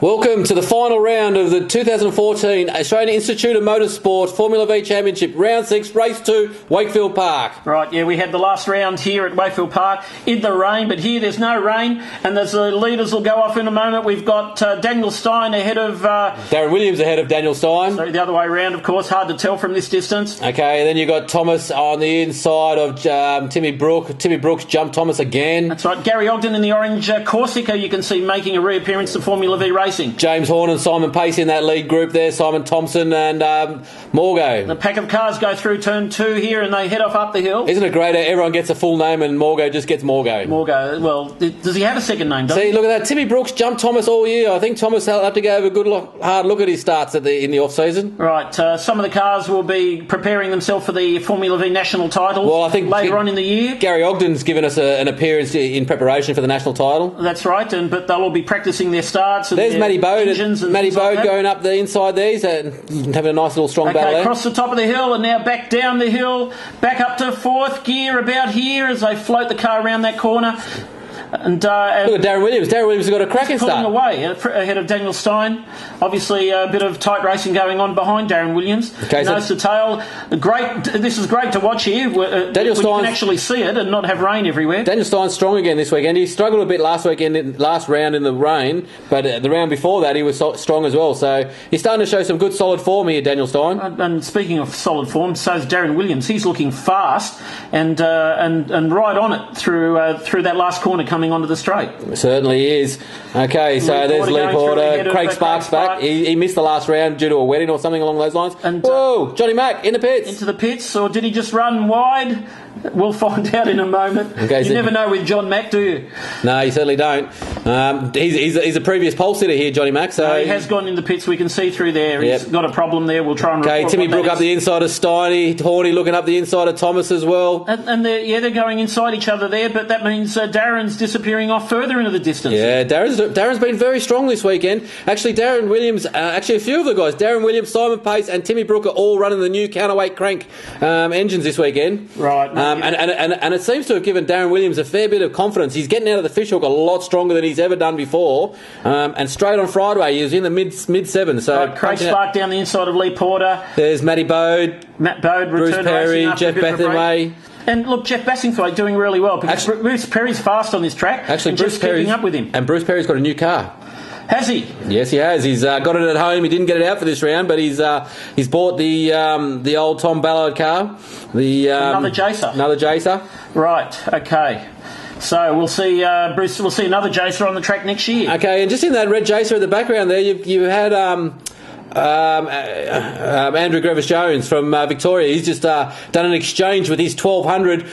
Welcome to the final round of the 2014 Australian Institute of Motorsport Formula V Championship, Round 6, Race 2, Wakefield Park. Right, yeah, we had the last round here at Wakefield Park in the rain, but here there's no rain, and the leaders will go off in a moment. We've got Daniel Stein ahead of... Darren Williams ahead of Daniel Stein. So the other way around, of course, hard to tell from this distance. Okay, and then you've got Thomas on the inside of Timmy Brook. Timmy Brook's jumped Thomas again. That's right, Gary Ogden in the orange Corsica, you can see making a reappearance to Formula V racing. James Horn and Simon Pace in that lead group there, Simon Thompson and Morgo. The pack of cars go through turn 2 here and they head off up the hill. Isn't it great? Everyone gets a full name and Morgo just gets Morgo. Morgo, well, does he have a second name? See, look at that. Timmy Brooks jumped Thomas all year. I think Thomas will have to go have a good hard look at his starts in the off-season. Right, some of the cars will be preparing themselves for the Formula V national title. Well, I think later on in the year. Gary Ogden's given us an appearance in preparation for the national title. That's right, but they'll all be practicing their starts. And there's Matty Bode. Matty Bode like going up the inside there. He's having a nice little strong battle there. Across the top of the hill and now back down the hill, back up to fourth gear about here as they float the car around that corner. And look at Darren Williams. Darren Williams has got a cracking start. Pulling away ahead of Daniel Stein. Obviously, a bit of tight racing going on behind Darren Williams. Okay, nose to tail. Great. This is great to watch here. Daniel Stein can actually see it and not have rain everywhere. Daniel Stein's strong again this weekend. He struggled a bit last round in the rain, but the round before that he was strong as well. So he's starting to show some good solid form here, Daniel Stein. And speaking of solid form, so's Darren Williams. He's looking fast and right on it through that last corner coming onto the straight. Certainly is. Okay, so there's Lee Porter. Craig Sparks back. He missed the last round due to a wedding or something along those lines. And whoa, Johnny Mack in the pits. Into the pits, or did he just run wide? We'll find out in a moment. Okay, you never know with John Mack, do you? No, you certainly don't. He's a previous pole sitter here, Johnny Mack. So no, he has gone in the pits. We can see through there. He's got a problem there. We'll try and report. Okay, Timmy Brook up the inside of Steiny. Horny looking up the inside of Thomas as well. And they're going inside each other there, but that means Darren's disappearing off further into the distance. Yeah, Darren's been very strong this weekend. Actually, Darren Williams, a few of the guys, Darren Williams, Simon Pace and Timmy Brook are all running the new counterweight crank engines this weekend. Right. And it seems to have given Darren Williams a fair bit of confidence. He's getting out of the fishhook a lot stronger than he's ever done before. And straight on Friday, he was in the mid-7. So Craig Spark down the inside of Lee Porter. There's Matty Bode. Matt Bode, Bruce Perry, Jeff Bethaway. And look, Jeff Bassingthwaight doing really well because Bruce Perry's fast on this track. Actually, Bruce Perry's keeping up with him. And Bruce Perry's got a new car. Has he? Yes, he has. He's got it at home. He didn't get it out for this round, but he's bought the old Tom Ballard car. Another Jacer. Another Jacer. Right. Okay. So we'll see Bruce. We'll see another Jacer on the track next year. Okay, and just in that red Jacer at the background there, you had Andrew Grevis-Jones from Victoria. He's just done an exchange with his 1200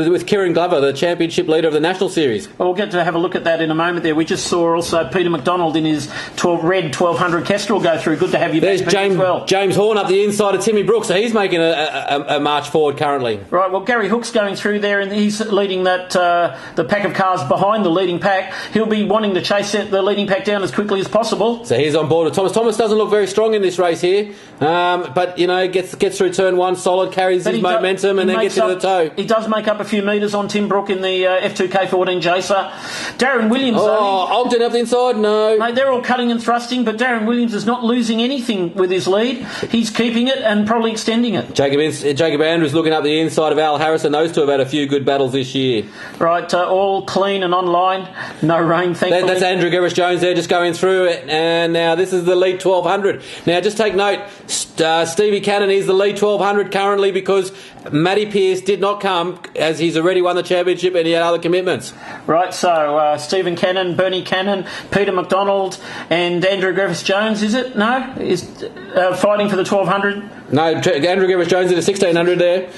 with Kieran Glover, the championship leader of the National Series. Well, we'll get to have a look at that in a moment there. We just saw also Peter McDonald in his red 1200 Kestrel go through. Good to have you back. There's James Horn up the inside of Timmy Brooks, so he's making a march forward currently. Right, well, Gary Hook's going through there and he's leading that the pack of cars behind the leading pack. He'll be wanting to chase the leading pack down as quickly as possible. So he's on board with Thomas. Thomas doesn't look very strong in this race here, but gets through turn 1 solid, carries his momentum and then gets into the toe. He does make up a few metres on Tim Brook in the F2K14 Jacer. Darren Williams Ogden up the inside, no. Mate, they're all cutting and thrusting, but Darren Williams is not losing anything with his lead. He's keeping it and probably extending it. Jacob Andrews looking up the inside of Al Harrison. Those two have had a few good battles this year. Right, all clean and online. No rain, thankfully. That's Andrew Grevis-Jones there just going through it, and now this is the lead 1200. Now just take note, Stevie Cannon is the lead 1200 currently because Matty Pearce did not come as he's already won the championship and he had other commitments. Right, so Stephen Cannon, Bernie Cannon, Peter McDonald and Andrew Grevis-Jones, is it? No? Is fighting for the 1200? No, Andrew Grevis-Jones in the 1600 there.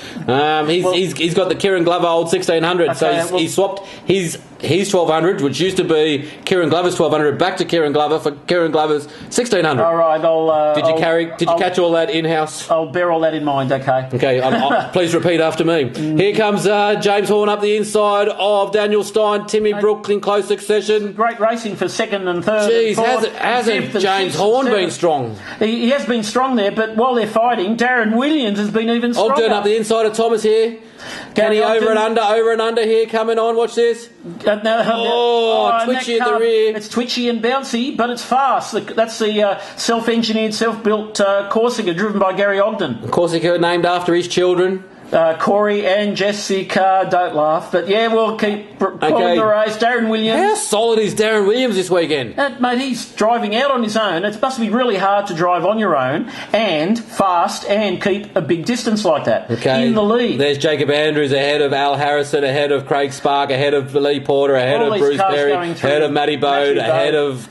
He's got the Kieran Glover old 1600, okay, so he swapped his 1200, which used to be Kieran Glover's 1200, back to Kieran Glover for Kieran Glover's 1600. All right, Did you catch all that in house? I'll bear all that in mind. Okay. Okay. Please repeat after me. Here comes James Horn up the inside of Daniel Stein, Timmy Brook in close succession. Great racing for second and third. Jeez, hasn't James Horn been strong? He he has been strong there, but while they're fighting, Darren Williams has been even stronger. Ogden up the inside of Thomas here. Can he over and under here coming on? Watch this. Twitchy at the rear. It's twitchy and bouncy, but it's fast. That's the self-engineered, self-built Corsica driven by Gary Ogden. Corsica named after his children. Corey and Jessica, don't laugh. But yeah, we'll keep calling the race. Darren Williams. How solid is Darren Williams this weekend? Mate, he's driving out on his own. It must be really hard to drive on your own and fast and keep a big distance like that. In the lead. There's Jacob Andrews ahead of Al Harrison, ahead of Craig Spark, ahead of Lee Porter, ahead of Bruce Perry, ahead of Matty Bode, ahead of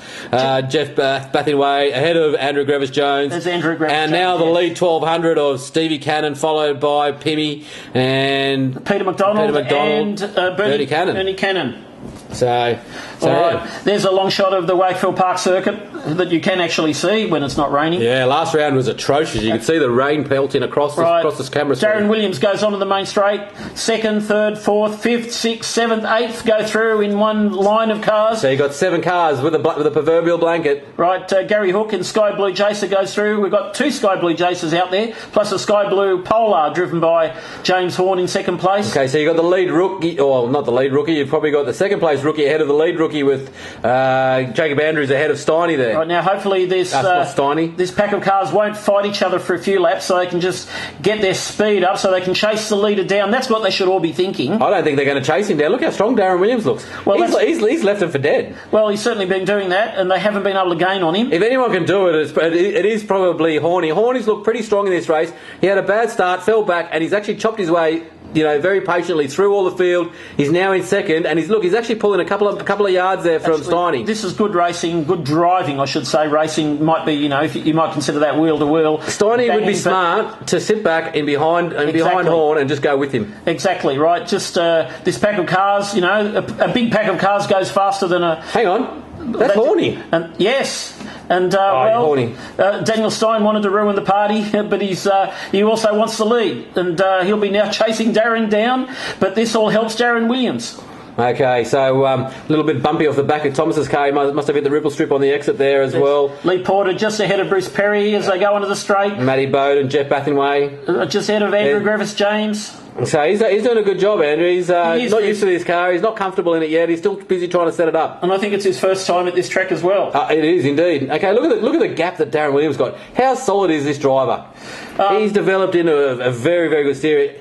Jeff Bathingway, ahead of Andrew Grevis-Jones. There's Andrew Grevis-Jones. And now the lead 1200 of Stevie Cannon, followed by Pimmy and Peter McDonald and Bernie Cannon. So all right. There's a long shot of the Wakefield Park circuit that you can actually see when it's not raining. Yeah, last round was atrocious. You could see the rain pelting across this camera screen. Darren Williams goes onto the main straight. Second, third, fourth, fifth, sixth, seventh, eighth go through in one line of cars. So you got 7 cars with a proverbial blanket. Right, Gary Hook and Sky Blue Jacer goes through. We've got 2 Sky Blue Jacers out there, plus a Sky Blue Polar driven by James Horn in second place. Okay, so you got the lead rookie, or not the lead rookie, you've probably got the second place rookie ahead of the lead rookie with Jacob Andrews ahead of Steiny there. Right, now hopefully this pack of cars won't fight each other for a few laps, so they can just get their speed up so they can chase the leader down. That's what they should all be thinking. I don't think they're going to chase him down. Look how strong Darren Williams looks. Well, he's left him for dead. Well, he's certainly been doing that, and they haven't been able to gain on him. If anyone can do it, it is probably Horney. Horney's looked pretty strong in this race. He had a bad start, fell back, and he's actually chopped his way, very patiently through all the field. He's now in second, and he's actually pulling a couple of yards there from Steiny. This is good racing, good driving, I should say. Racing might be, if you might consider that wheel to wheel. Steiny would be smart to sit back and behind Horn and just go with him. Exactly right. Just this pack of cars, a big pack of cars goes faster than a. Hang on, that's Horny. Yes. And Daniel Stein wanted to ruin the party, but he also wants the lead, and he'll be now chasing Darren down. But this all helps Darren Williams. Okay, so a little bit bumpy off the back of Thomas's car. He must have hit the ripple strip on the exit there as well. Lee Porter just ahead of Bruce Perry as they go onto the straight. Matty Bode and Jeff Bathingway. Just ahead of Andrew Grevis-James. So he's doing a good job, Andrew. He's not used to this car. He's not comfortable in it yet. He's still busy trying to set it up. And I think it's his first time at this track as well. It is indeed. Okay, look at the gap that Darren Williams got. How solid is this driver? He's developed into a very, very good steer.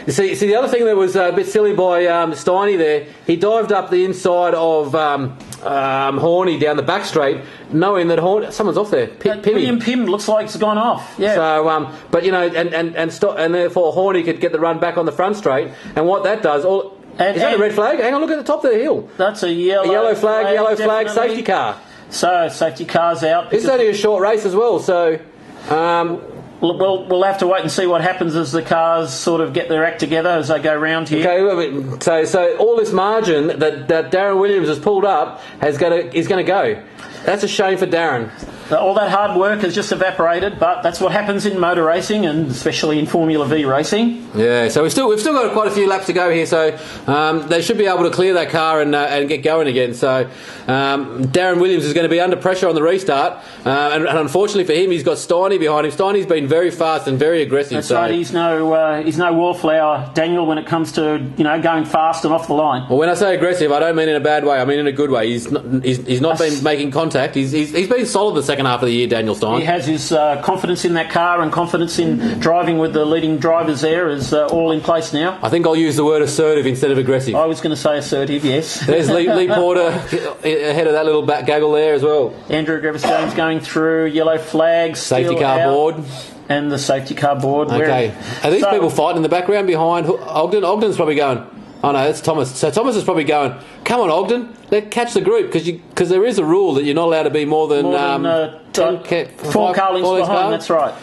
See, the other thing that was a bit silly by Steiny there, he dived up the inside of Horny down the back straight, knowing that someone's off there. William Pym looks like it's gone off. Yeah. So, but and therefore Horny could get the run back on the front straight, and what that does, is that a red flag? Hang on, look at the top of the hill. That's a yellow flag, safety car. So safety car's out. It's only a short race as well, so. We'll have to wait and see what happens as the cars sort of get their act together as they go round here. Okay, so all this margin that Darren Williams has pulled up is going to go. That's a shame for Darren. All that hard work has just evaporated, but that's what happens in motor racing and especially in Formula V racing. Yeah, so we've still got quite a few laps to go here, so they should be able to clear that car and get going again. So Darren Williams is going to be under pressure on the restart, and unfortunately for him, he's got Steiny behind him. Steiny's been very fast and very aggressive. That's right. He's no wallflower, Daniel, when it comes to going fast and off the line. Well, when I say aggressive, I don't mean in a bad way. I mean in a good way. He's not been making contact. He's been solid the second half of the year, Daniel Stein. He has his confidence in that car and confidence in driving with the leading drivers there is all in place now. I think I'll use the word assertive instead of aggressive. I was going to say assertive, yes. There's Lee Porter ahead of that little gaggle there as well. Andrew Grevis-Jones going through, yellow flags. Safety car board. And the safety car board. Okay. Are these people fighting in the background behind Ogden? Ogden's probably going, oh no, that's Thomas. So Thomas is probably going, come on Ogden, catch the group, because there is a rule that you're not allowed to be more than 4 car lengths behind, that's right.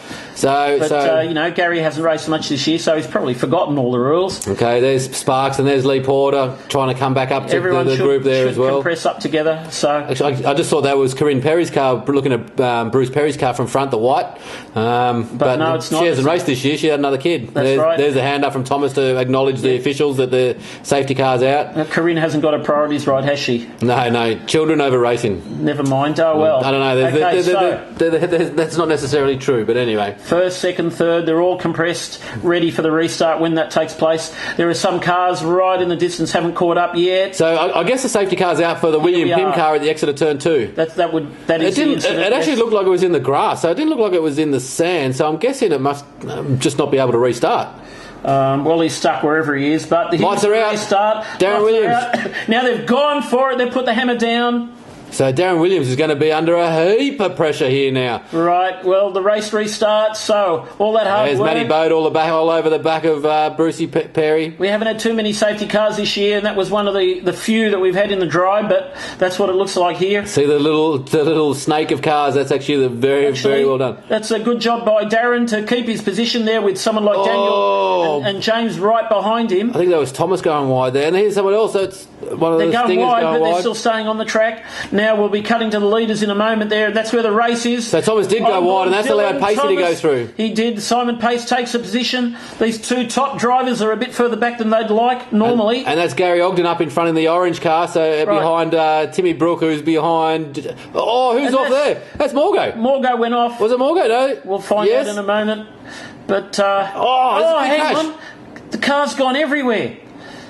But Gary hasn't raced much this year, so he's probably forgotten all the rules. Okay, there's Sparks and there's Lee Porter trying to come back up to the group there as well. Compress up together. So actually, I just thought that was Corinne Perry's car, looking at Bruce Perry's car from front, the white. But no, it's not. She hasn't raced this year. She had another kid. That's right. There's a hand up from Thomas to acknowledge the officials that the safety car's out. Corinne hasn't got her priorities right, has she? he? No, children over racing. Never mind. Oh, well. I don't know. That's not necessarily true, but anyway. First, second, third, they're all compressed, ready for the restart when that takes place. There are some cars right in the distance, haven't caught up yet. So I guess the safety car's out for the William Pym car at the exit of turn 2. It actually looked like it was in the grass, so it didn't look like it was in the sand, so I'm guessing it must just not be able to restart. Well, he's stuck wherever he is, but lights are out. Restart. Darren Williams. Now they've gone for it. They've put the hammer down. So Darren Williams is going to be under a heap of pressure here now. Right, well, the race restarts, so all that hard work. There's Matty Bode all over the back of Brucey Perry. We haven't had too many safety cars this year, and that was one of the few that we've had in the drive, but that's what it looks like here. See the little snake of cars, that's actually very well done. That's a good job by Darren to keep his position there with someone like Daniel and James right behind him. I think that was Thomas going wide there, and here's someone else, so it's one of the Stingers going wide. They're still staying on the track. Now we'll be cutting to the leaders in a moment there. That's where the race is. So Thomas did go wide, and that's allowed Pacey to go through. He did. Simon Pace takes a position. These two top drivers are a bit further back than they'd like normally. And that's Gary Ogden up in front in the orange car, so behind Timmy Brook, who's behind... Oh, who's off there? That's Morgo. Morgo went off. Was it Morgo? No. We'll find out in a moment. But... hang on. The car's gone everywhere.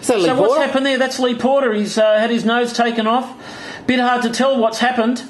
So what's happened there? That's Lee Porter. He's had his nose taken off. Bit hard to tell what's happened.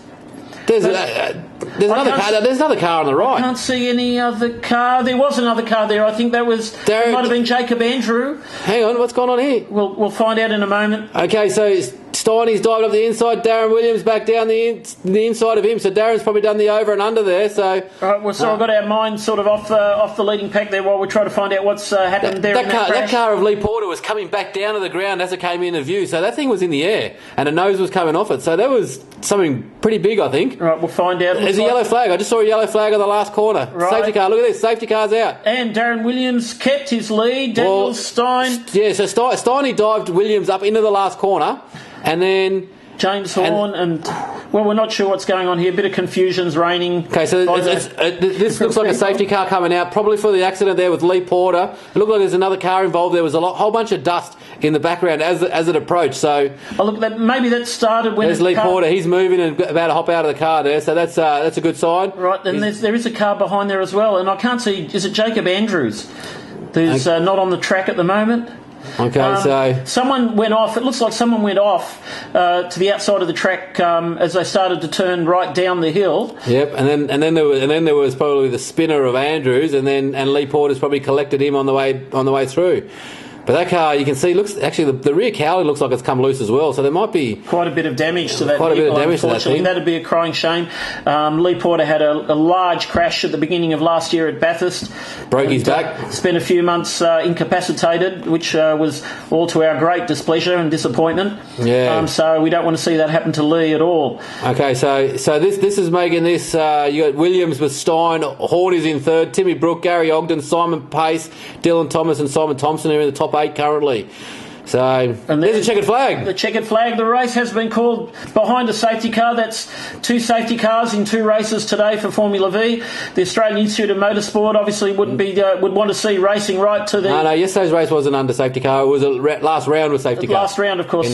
There's another car on the right. I can't see any other car. There was another car there. I think that might have been Jacob Andrew. Hang on, what's going on here? We'll find out in a moment. Okay, so Steiny's dived up the inside. Darren Williams back down the inside of him. So Darren's probably done the over and under there. So I've got our mind sort of off the leading pack there while we try to find out what's happened there. That car of Lee Porter was coming back down to the ground as it came into view. So that thing was in the air and a nose was coming off it. So that was something pretty big, I think. Right, we'll find out. There's a yellow flag. I just saw a yellow flag on the last corner. Right. Safety car. Look at this. Safety car's out. And Darren Williams kept his lead. Daniel Stein. Yeah, so Steiny dived Williams up into the last corner, and then James Horn and we're not sure what's going on here. A bit of confusion's reigning. Okay, so this looks like a safety car coming out, probably for the accident there with Lee Porter. It looked like there's another car involved. There was a whole bunch of dust in the background as it approached. So maybe that started when there's Lee Porter. He's moving and about to hop out of the car there. So that's a good sign. Right, then there is a car behind there as well, and I can't see. Is it Jacob Andrews? Who's not on the track at the moment. Okay, so someone went off. It looks like someone went off to the outside of the track as they started to turn right down the hill. Yep, and then there was probably the spinner of Andrews, and Lee Porter's probably collected him on the way through. But that car, you can see, looks actually the rear cowling looks like it's come loose as well. So there might be quite a bit of damage to that. Unfortunately, that'd be a crying shame. Lee Porter had a large crash at the beginning of last year at Bathurst. Broke his back. Spent a few months incapacitated, which was all to our great displeasure and disappointment. Yeah. So we don't want to see that happen to Lee at all. Okay, so this is making this. You got Williams with Stein, Horn is in third, Timmy Brook, Gary Ogden, Simon Pace, Dylan Thomas, and Simon Thompson are in the top 8 currently. So there's a checkered flag. The checkered flag. The race has been called behind a safety car. That's 2 safety cars in 2 races today for Formula V. The Australian Institute of Motorsport obviously would want to see racing right to the... No, yesterday's race wasn't under safety car. It was a last round with safety car. Last round, of course, in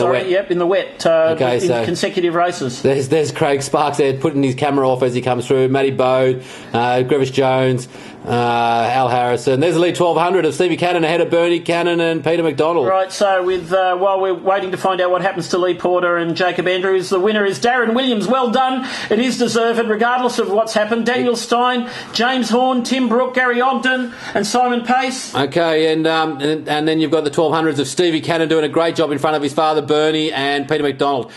the wet. In consecutive races. There's Craig Sparks there putting his camera off as he comes through. Matty Bode, Grevish Jones, Al Harrison. There's the lead 1200 of Stevie Cannon ahead of Bernie Cannon and Peter McDonald. Right, so while we're waiting to find out what happens to Lee Porter and Jacob Andrews, the winner is Darren Williams. Well done. It is deserved, regardless of what's happened. Daniel Stein, James Horn, Tim Brook, Gary Ogden, and Simon Pace. Okay, and then you've got the 1200s of Stevie Cannon doing a great job in front of his father Bernie and Peter McDonald.